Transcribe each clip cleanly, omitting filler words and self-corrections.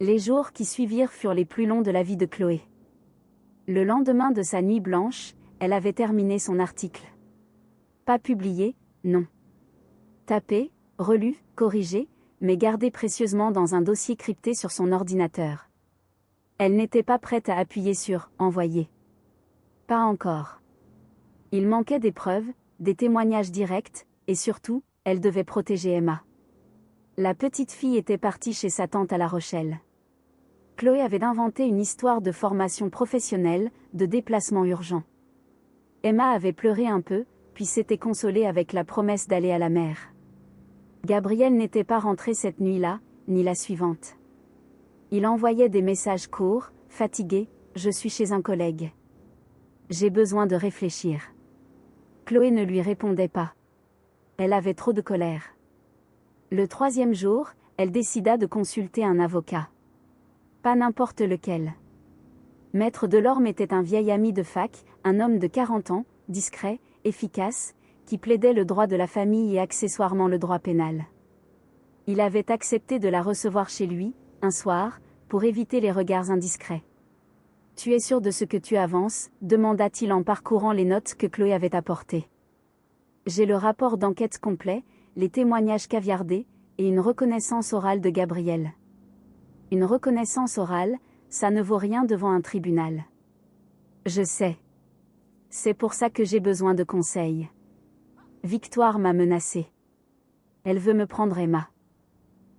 Les jours qui suivirent furent les plus longs de la vie de Chloé. Le lendemain de sa nuit blanche, elle avait terminé son article. Pas publié, non. Tapé, relu, corrigé, mais gardé précieusement dans un dossier crypté sur son ordinateur. Elle n'était pas prête à appuyer sur « Envoyer ». Pas encore. Il manquait des preuves, des témoignages directs, et surtout, elle devait protéger Emma. La petite fille était partie chez sa tante à La Rochelle. Chloé avait inventé une histoire de formation professionnelle, de déplacement urgent. Emma avait pleuré un peu, puis s'était consolée avec la promesse d'aller à la mer. Gabriel n'était pas rentré cette nuit-là, ni la suivante. Il envoyait des messages courts, fatigué, « Je suis chez un collègue. J'ai besoin de réfléchir. » Chloé ne lui répondait pas. Elle avait trop de colère. Le 3e jour, elle décida de consulter un avocat. Pas n'importe lequel. Maître Delorme était un vieil ami de fac, un homme de 40 ans, discret, efficace, qui plaidait le droit de la famille et accessoirement le droit pénal. Il avait accepté de la recevoir chez lui, un soir, pour éviter les regards indiscrets. « Tu es sûr de ce que tu avances ?» demanda-t-il en parcourant les notes que Chloé avait apportées. « J'ai le rapport d'enquête complet, les témoignages caviardés, et une reconnaissance orale de Gabriel. » Une reconnaissance orale, ça ne vaut rien devant un tribunal. Je sais. C'est pour ça que j'ai besoin de conseils. Victoire m'a menacée. Elle veut me prendre Emma.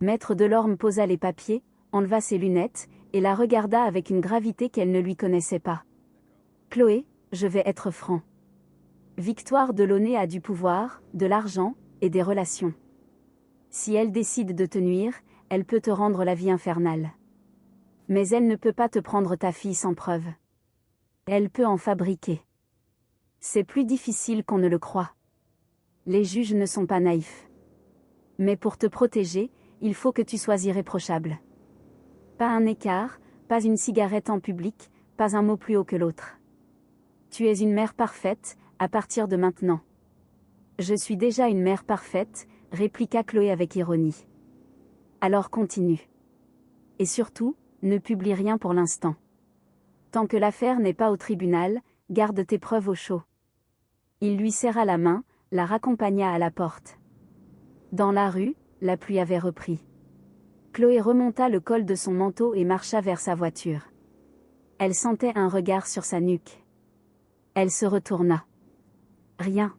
Maître Delorme posa les papiers, enleva ses lunettes, et la regarda avec une gravité qu'elle ne lui connaissait pas. Chloé, je vais être franc. Victoire Delaunay a du pouvoir, de l'argent, et des relations. Si elle décide de te nuire, elle peut te rendre la vie infernale. Mais elle ne peut pas te prendre ta fille sans preuve. Elle peut en fabriquer. C'est plus difficile qu'on ne le croit. Les juges ne sont pas naïfs. Mais pour te protéger, il faut que tu sois irréprochable. Pas un écart, pas une cigarette en public, pas un mot plus haut que l'autre. Tu es une mère parfaite, à partir de maintenant. Je suis déjà une mère parfaite, répliqua Chloé avec ironie. Alors continue. Et surtout, ne publie rien pour l'instant. Tant que l'affaire n'est pas au tribunal, garde tes preuves au chaud. Il lui serra la main, la raccompagna à la porte. Dans la rue, la pluie avait repris. Chloé remonta le col de son manteau et marcha vers sa voiture. Elle sentait un regard sur sa nuque. Elle se retourna. Rien.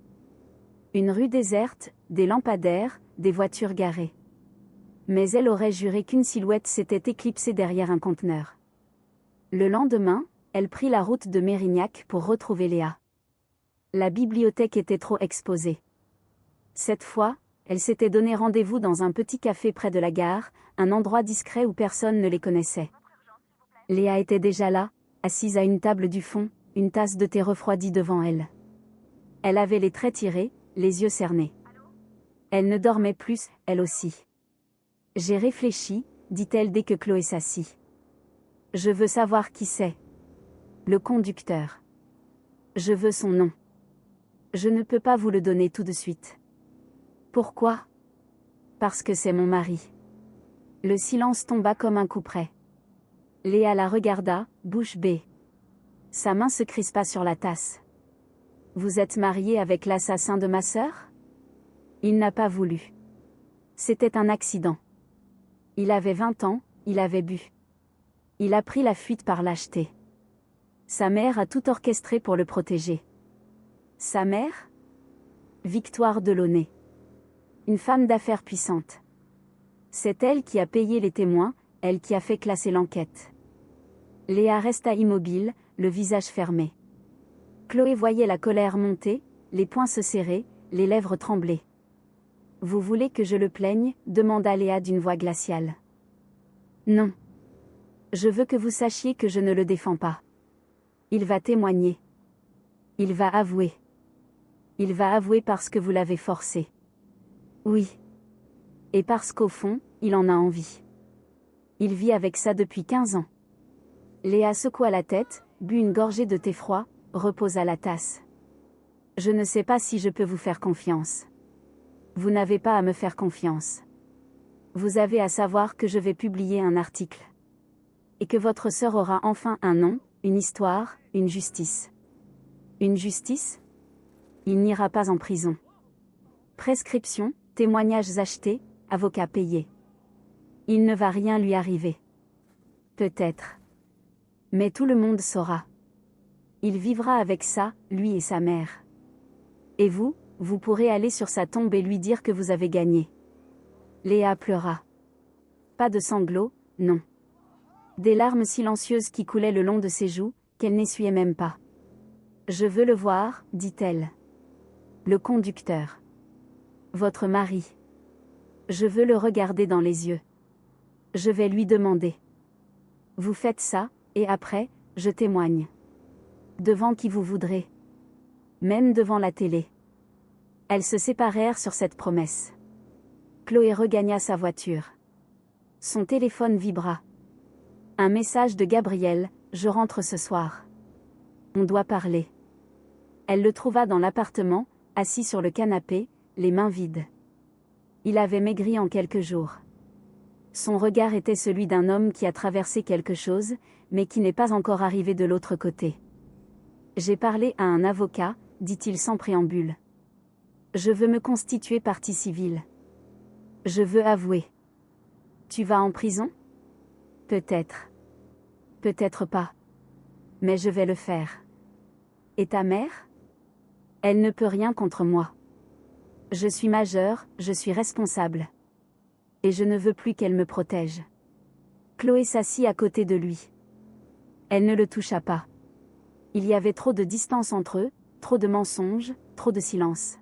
Une rue déserte, des lampadaires, des voitures garées. Mais elle aurait juré qu'une silhouette s'était éclipsée derrière un conteneur. Le lendemain, elle prit la route de Mérignac pour retrouver Léa. La bibliothèque était trop exposée. Cette fois, elle s'était donné rendez-vous dans un petit café près de la gare, un endroit discret où personne ne les connaissait. Léa était déjà là, assise à une table du fond, une tasse de thé refroidie devant elle. Elle avait les traits tirés, les yeux cernés. Elle ne dormait plus, elle aussi. « J'ai réfléchi », dit-elle dès que Chloé s'assit. « Je veux savoir qui c'est. Le conducteur. Je veux son nom. Je ne peux pas vous le donner tout de suite. » Pourquoi ? Parce que c'est mon mari. Le silence tomba comme un coup près. Léa la regarda, bouche bée. Sa main se crispa sur la tasse. Vous êtes mariée avec l'assassin de ma sœur ? Il n'a pas voulu. C'était un accident. Il avait 20 ans, il avait bu. Il a pris la fuite par lâcheté. Sa mère a tout orchestré pour le protéger. Sa mère ? Victoire Delaunay. Une femme d'affaires puissante. C'est elle qui a payé les témoins, elle qui a fait classer l'enquête. Léa resta immobile, le visage fermé. Chloé voyait la colère monter, les poings se serrer, les lèvres trembler. « Vous voulez que je le plaigne ?» demanda Léa d'une voix glaciale. « Non. Je veux que vous sachiez que je ne le défends pas. Il va témoigner. Il va avouer. Il va avouer parce que vous l'avez forcé. Oui. Et parce qu'au fond, il en a envie. Il vit avec ça depuis 15 ans. » Léa secoua la tête, but une gorgée de thé froid, reposa la tasse. « Je ne sais pas si je peux vous faire confiance. » Vous n'avez pas à me faire confiance. Vous avez à savoir que je vais publier un article. et que votre sœur aura enfin un nom, une histoire, une justice. Une justice? Il n'ira pas en prison. Prescription, témoignages achetés, avocat payé. Il ne va rien lui arriver. Peut-être. Mais tout le monde saura. Il vivra avec ça, lui et sa mère. Et vous, vous pourrez aller sur sa tombe et lui dire que vous avez gagné. Léa pleura. Pas de sanglots, non. Des larmes silencieuses qui coulaient le long de ses joues, qu'elle n'essuyait même pas. Je veux le voir, dit-elle. Le conducteur. Votre mari. Je veux le regarder dans les yeux. Je vais lui demander. Vous faites ça, et après, je témoigne. Devant qui vous voudrez. Même devant la télé. Elles se séparèrent sur cette promesse. Chloé regagna sa voiture. Son téléphone vibra. Un message de Gabriel, je rentre ce soir. On doit parler. Elle le trouva dans l'appartement, assis sur le canapé, les mains vides. Il avait maigri en quelques jours. Son regard était celui d'un homme qui a traversé quelque chose, mais qui n'est pas encore arrivé de l'autre côté. J'ai parlé à un avocat, dit-il sans préambule. Je veux me constituer partie civile. Je veux avouer. Tu vas en prison? Peut-être. Peut-être pas. Mais je vais le faire. Et ta mère? Elle ne peut rien contre moi. Je suis majeure, je suis responsable. Et je ne veux plus qu'elle me protège. Chloé s'assit à côté de lui. Elle ne le toucha pas. Il y avait trop de distance entre eux, trop de mensonges, trop de silence.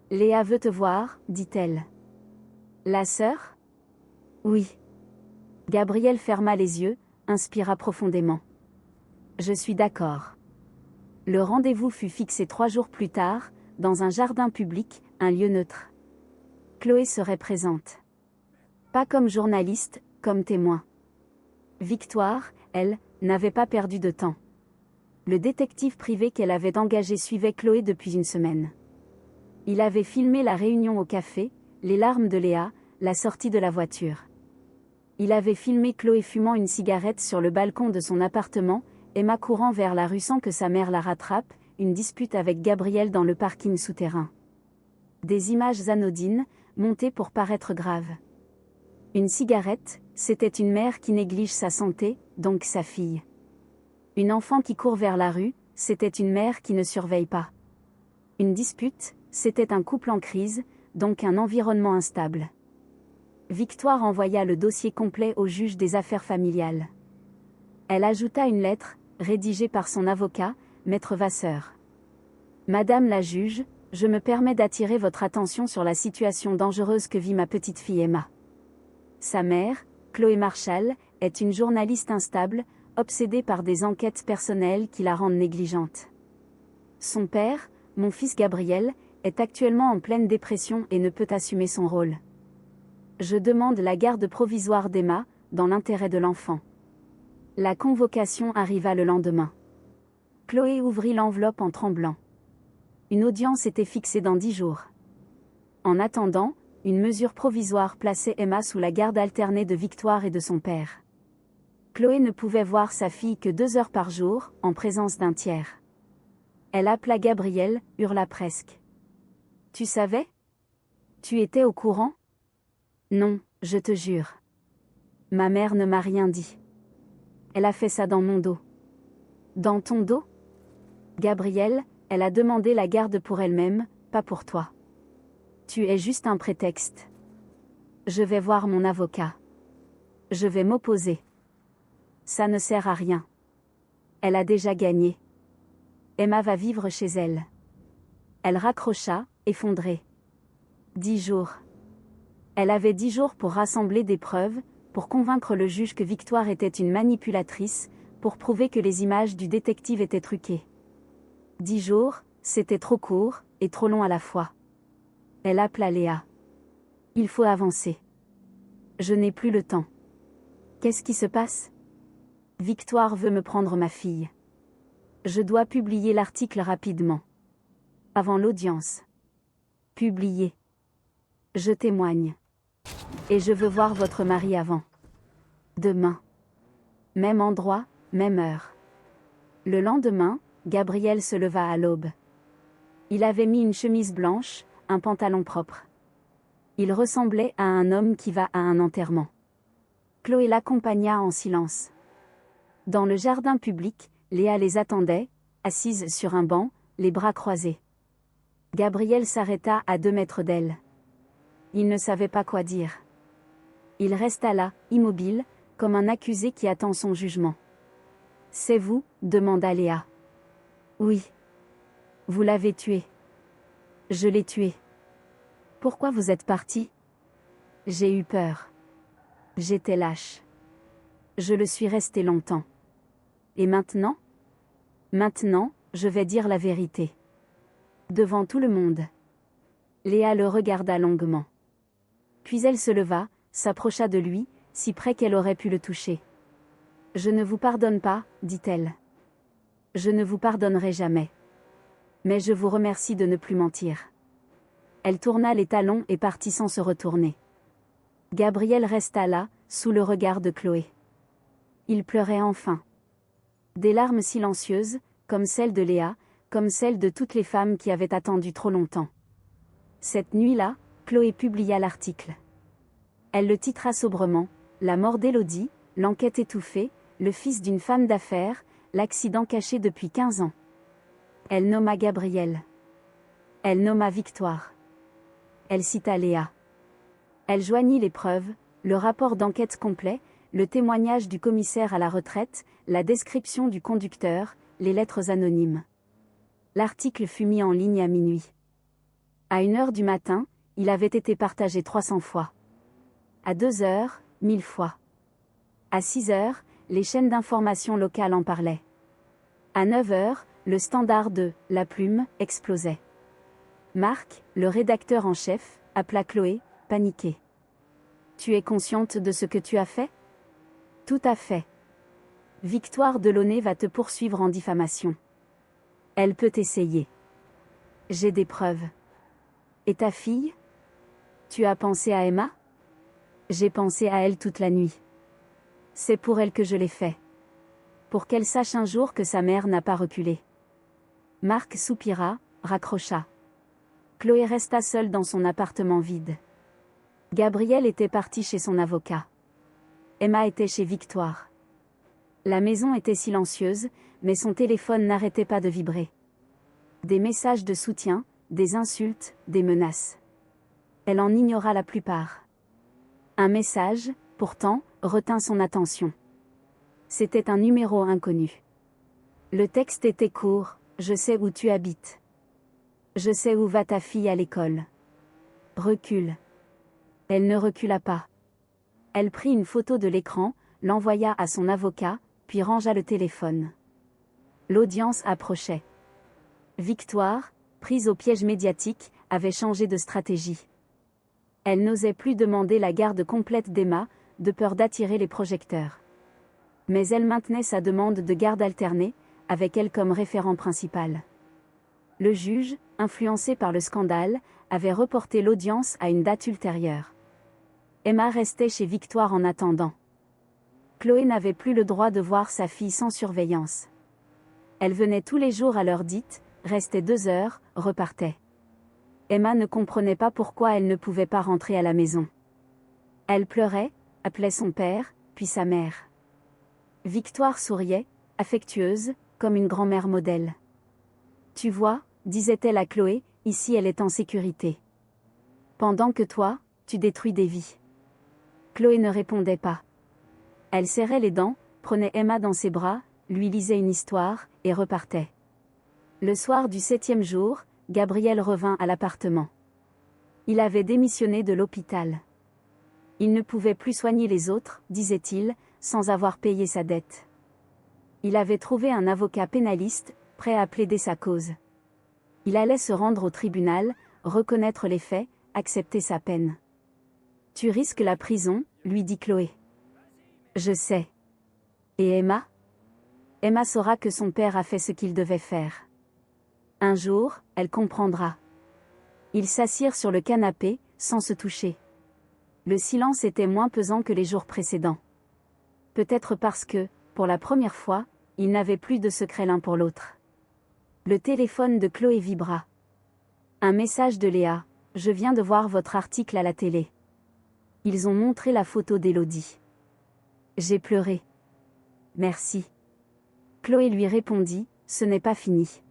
Léa veut te voir, dit-elle. La sœur? Oui. Gabriel ferma les yeux, inspira profondément. Je suis d'accord. Le rendez-vous fut fixé 3 jours plus tard, dans un jardin public, un lieu neutre. Chloé serait présente. Pas comme journaliste, comme témoin. Victoire, elle, n'avait pas perdu de temps. Le détective privé qu'elle avait engagé suivait Chloé depuis une semaine. Il avait filmé la réunion au café, les larmes de Léa, la sortie de la voiture. Il avait filmé Chloé fumant une cigarette sur le balcon de son appartement, Emma courant vers la rue sans que sa mère la rattrape, une dispute avec Gabriel dans le parking souterrain. Des images anodines, montées pour paraître graves. Une cigarette, c'était une mère qui néglige sa santé, donc sa fille. Une enfant qui court vers la rue, c'était une mère qui ne surveille pas. Une dispute, c'était un couple en crise, donc un environnement instable. Victoire envoya le dossier complet au juge des affaires familiales. Elle ajouta une lettre, rédigée par son avocat, Maître Vasseur. Madame la juge, je me permets d'attirer votre attention sur la situation dangereuse que vit ma petite fille Emma. Sa mère, Chloé Marshall, est une journaliste instable, obsédée par des enquêtes personnelles qui la rendent négligente. Son père, mon fils Gabriel, est actuellement en pleine dépression et ne peut assumer son rôle. Je demande la garde provisoire d'Emma, dans l'intérêt de l'enfant. La convocation arriva le lendemain. Chloé ouvrit l'enveloppe en tremblant. Une audience était fixée dans 10 jours. En attendant, une mesure provisoire plaçait Emma sous la garde alternée de Victoire et de son père. Chloé ne pouvait voir sa fille que 2 heures par jour, en présence d'un tiers. Elle appela Gabriel, hurla presque. « Tu savais? Tu étais au courant? » « Non, je te jure. Ma mère ne m'a rien dit. Elle a fait ça dans mon dos. »« Dans ton dos? » Gabriel, elle a demandé la garde pour elle-même, pas pour toi. Tu es juste un prétexte. Je vais voir mon avocat. Je vais m'opposer. Ça ne sert à rien. Elle a déjà gagné. Emma va vivre chez elle. Elle raccrocha, effondrée. 10 jours. Elle avait 10 jours pour rassembler des preuves, pour convaincre le juge que Victoire était une manipulatrice, pour prouver que les images du détective étaient truquées. 10 jours, c'était trop court, et trop long à la fois. Elle appela Léa. Il faut avancer. Je n'ai plus le temps. Qu'est-ce qui se passe? Victoire veut me prendre ma fille. Je dois publier l'article rapidement. Avant l'audience. Publier. Je témoigne. Et je veux voir votre mari avant. Demain. Même endroit, même heure. Le lendemain, Gabriel se leva à l'aube. Il avait mis une chemise blanche, un pantalon propre. Il ressemblait à un homme qui va à un enterrement. Chloé l'accompagna en silence. Dans le jardin public, Léa les attendait, assise sur un banc, les bras croisés. Gabriel s'arrêta à 2 mètres d'elle. Il ne savait pas quoi dire. Il resta là, immobile, comme un accusé qui attend son jugement. « C'est vous ?» demanda Léa. « Oui. Vous l'avez tué. »« Je l'ai tué. »« Pourquoi vous êtes parti ?»« J'ai eu peur. J'étais lâche. Je le suis resté longtemps. Et maintenant ? Maintenant, je vais dire la vérité. Devant tout le monde. » Léa le regarda longuement. Puis elle se leva, s'approcha de lui, si près qu'elle aurait pu le toucher. « Je ne vous pardonne pas, dit-elle. Je ne vous pardonnerai jamais. Mais je vous remercie de ne plus mentir. » Elle tourna les talons et partit sans se retourner. Gabriel resta là, sous le regard de Chloé. Il pleurait enfin. Des larmes silencieuses, comme celles de Léa, comme celles de toutes les femmes qui avaient attendu trop longtemps. Cette nuit-là, Chloé publia l'article. Elle le titra sobrement, « La mort d'Élodie, l'enquête étouffée, le fils d'une femme d'affaires, l'accident caché depuis 15 ans. » Elle nomma Gabriel. Elle nomma Victoire. Elle cita Léa. Elle joignit les preuves, le rapport d'enquête complet, le témoignage du commissaire à la retraite, la description du conducteur, les lettres anonymes. L'article fut mis en ligne à minuit. À 1h du matin, il avait été partagé 300 fois. À 2h, 1000 fois. À 6h, les chaînes d'information locales en parlaient. À 9h, le standard de « La Plume » explosait. Marc, le rédacteur en chef, appela Chloé, paniquée. « Tu es consciente de ce que tu as fait ? » ?»« Tout à fait. Victoire Delaunay va te poursuivre en diffamation. » »« Elle peut essayer. J'ai des preuves. » »« Et ta fille ? Tu as pensé à Emma ? » ?»« J'ai pensé à elle toute la nuit. C'est pour elle que je l'ai fait. Pour qu'elle sache un jour que sa mère n'a pas reculé. » Marc soupira, raccrocha. Chloé resta seule dans son appartement vide. Gabriel était parti chez son avocat. Emma était chez Victoire. La maison était silencieuse, mais son téléphone n'arrêtait pas de vibrer. Des messages de soutien, des insultes, des menaces. Elle en ignora la plupart. Un message, pourtant, retint son attention. C'était un numéro inconnu. Le texte était court, « Je sais où tu habites. Je sais où va ta fille à l'école. Recule. » Elle ne recula pas. Elle prit une photo de l'écran, l'envoya à son avocat, puis rangea le téléphone. L'audience approchait. Victoire, prise au piège médiatique, avait changé de stratégie. Elle n'osait plus demander la garde complète d'Emma, de peur d'attirer les projecteurs. Mais elle maintenait sa demande de garde alternée, avec elle comme référent principal. Le juge, influencé par le scandale, avait reporté l'audience à une date ultérieure. Emma restait chez Victoire en attendant. Chloé n'avait plus le droit de voir sa fille sans surveillance. Elle venait tous les jours à l'heure dite, restait 2 heures, repartait. Emma ne comprenait pas pourquoi elle ne pouvait pas rentrer à la maison. Elle pleurait, appelait son père, puis sa mère. Victoire souriait, affectueuse, comme une grand-mère modèle. « Tu vois, disait-elle à Chloé, ici elle est en sécurité. Pendant que toi, tu détruis des vies. » Chloé ne répondait pas. Elle serrait les dents, prenait Emma dans ses bras, lui lisait une histoire, et repartait. Le soir du 7e jour, Gabriel revint à l'appartement. Il avait démissionné de l'hôpital. Il ne pouvait plus soigner les autres, disait-il, sans avoir payé sa dette. Il avait trouvé un avocat pénaliste, prêt à plaider sa cause. Il allait se rendre au tribunal, reconnaître les faits, accepter sa peine. « Tu risques la prison, » lui dit Chloé. « Je sais. Et Emma ? Emma saura que son père a fait ce qu'il devait faire. Un jour, elle comprendra. » Ils s'assirent sur le canapé, sans se toucher. Le silence était moins pesant que les jours précédents. Peut-être parce que, pour la première fois, ils n'avaient plus de secret l'un pour l'autre. Le téléphone de Chloé vibra. Un message de Léa. Je viens de voir votre article à la télé. Ils ont montré la photo d'Élodie. J'ai pleuré. Merci. Chloé lui répondit, ce n'est pas fini.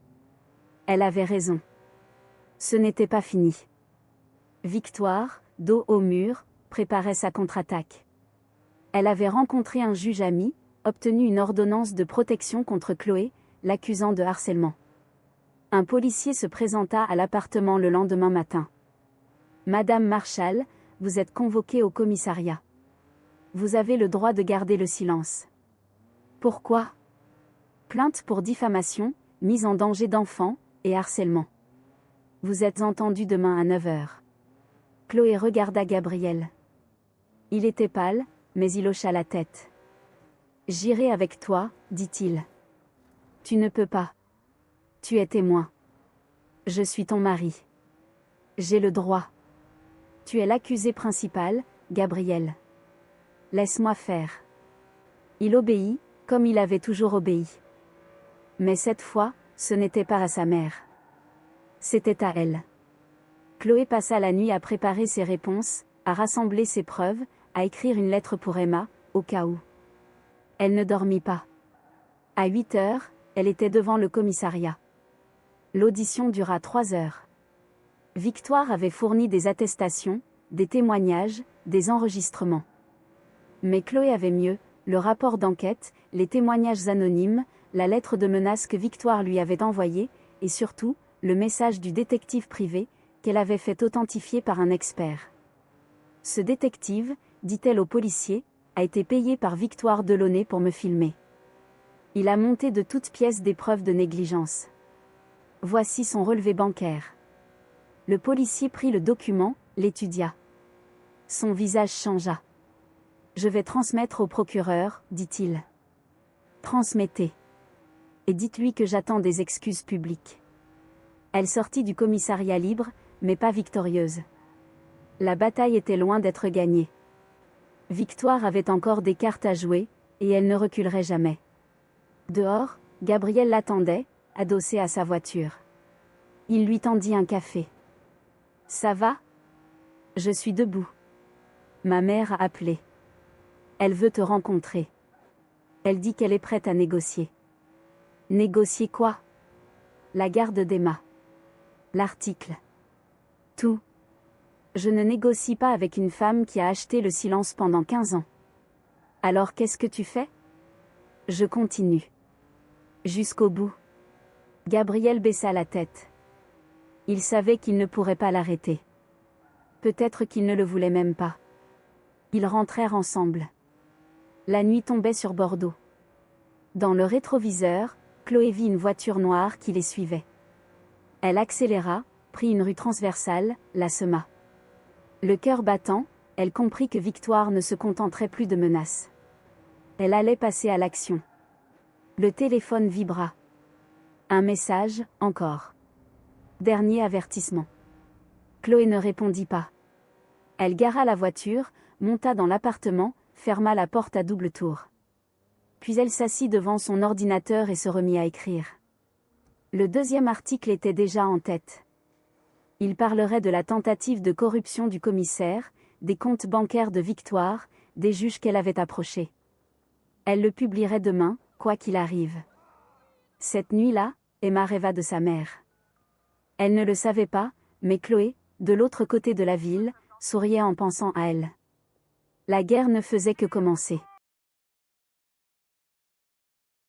Elle avait raison. Ce n'était pas fini. Victoire, dos au mur, préparait sa contre-attaque. Elle avait rencontré un juge ami, obtenu une ordonnance de protection contre Chloé, l'accusant de harcèlement. Un policier se présenta à l'appartement le lendemain matin. Madame Marshall, vous êtes convoquée au commissariat. Vous avez le droit de garder le silence. Pourquoi ? Plainte pour diffamation, mise en danger d'enfants, et harcèlement. Vous êtes entendu demain à 9 h. Chloé regarda Gabriel. Il était pâle, mais il hocha la tête. J'irai avec toi, dit-il. Tu ne peux pas. Tu es témoin. Je suis ton mari. J'ai le droit. Tu es l'accusé principal, Gabriel. Laisse-moi faire. Il obéit, comme il avait toujours obéi. Mais cette fois, ce n'était pas à sa mère. C'était à elle. Chloé passa la nuit à préparer ses réponses, à rassembler ses preuves, à écrire une lettre pour Emma, au cas où. Elle ne dormit pas. À 8 h, elle était devant le commissariat. L'audition dura 3 heures. Victoire avait fourni des attestations, des témoignages, des enregistrements. Mais Chloé avait mieux, le rapport d'enquête, les témoignages anonymes, la lettre de menace que Victoire lui avait envoyée, et surtout, le message du détective privé, qu'elle avait fait authentifier par un expert. Ce détective, dit-elle au policier, a été payé par Victoire Delaunay pour me filmer. Il a monté de toutes pièces des preuves de négligence. Voici son relevé bancaire. Le policier prit le document, l'étudia. Son visage changea. Je vais transmettre au procureur, dit-il. Transmettez. Et dites-lui que j'attends des excuses publiques. Elle sortit du commissariat libre, mais pas victorieuse. La bataille était loin d'être gagnée. Victoire avait encore des cartes à jouer, et elle ne reculerait jamais. Dehors, Gabriel l'attendait, adossé à sa voiture. Il lui tendit un café. « Ça va ? Je suis debout. Ma mère a appelé. Elle veut te rencontrer. Elle dit qu'elle est prête à négocier. » Négocier quoi ? La garde d'Emma. L'article. Tout. Je ne négocie pas avec une femme qui a acheté le silence pendant 15 ans. Alors qu'est-ce que tu fais ? Je continue. Jusqu'au bout. Gabriel baissa la tête. Il savait qu'il ne pourrait pas l'arrêter. Peut-être qu'il ne le voulait même pas. Ils rentrèrent ensemble. La nuit tombait sur Bordeaux. Dans le rétroviseur, Chloé vit une voiture noire qui les suivait. Elle accéléra, prit une rue transversale, la sema. Le cœur battant, elle comprit que Victoire ne se contenterait plus de menaces. Elle allait passer à l'action. Le téléphone vibra. Un message, encore. Dernier avertissement. Chloé ne répondit pas. Elle gara la voiture, monta dans l'appartement, ferma la porte à double tour. Puis elle s'assit devant son ordinateur et se remit à écrire. Le deuxième article était déjà en tête. Il parlerait de la tentative de corruption du commissaire, des comptes bancaires de Victoire, des juges qu'elle avait approchés. Elle le publierait demain, quoi qu'il arrive. Cette nuit-là, Emma rêva de sa mère. Elle ne le savait pas, mais Chloé, de l'autre côté de la ville, souriait en pensant à elle. La guerre ne faisait que commencer.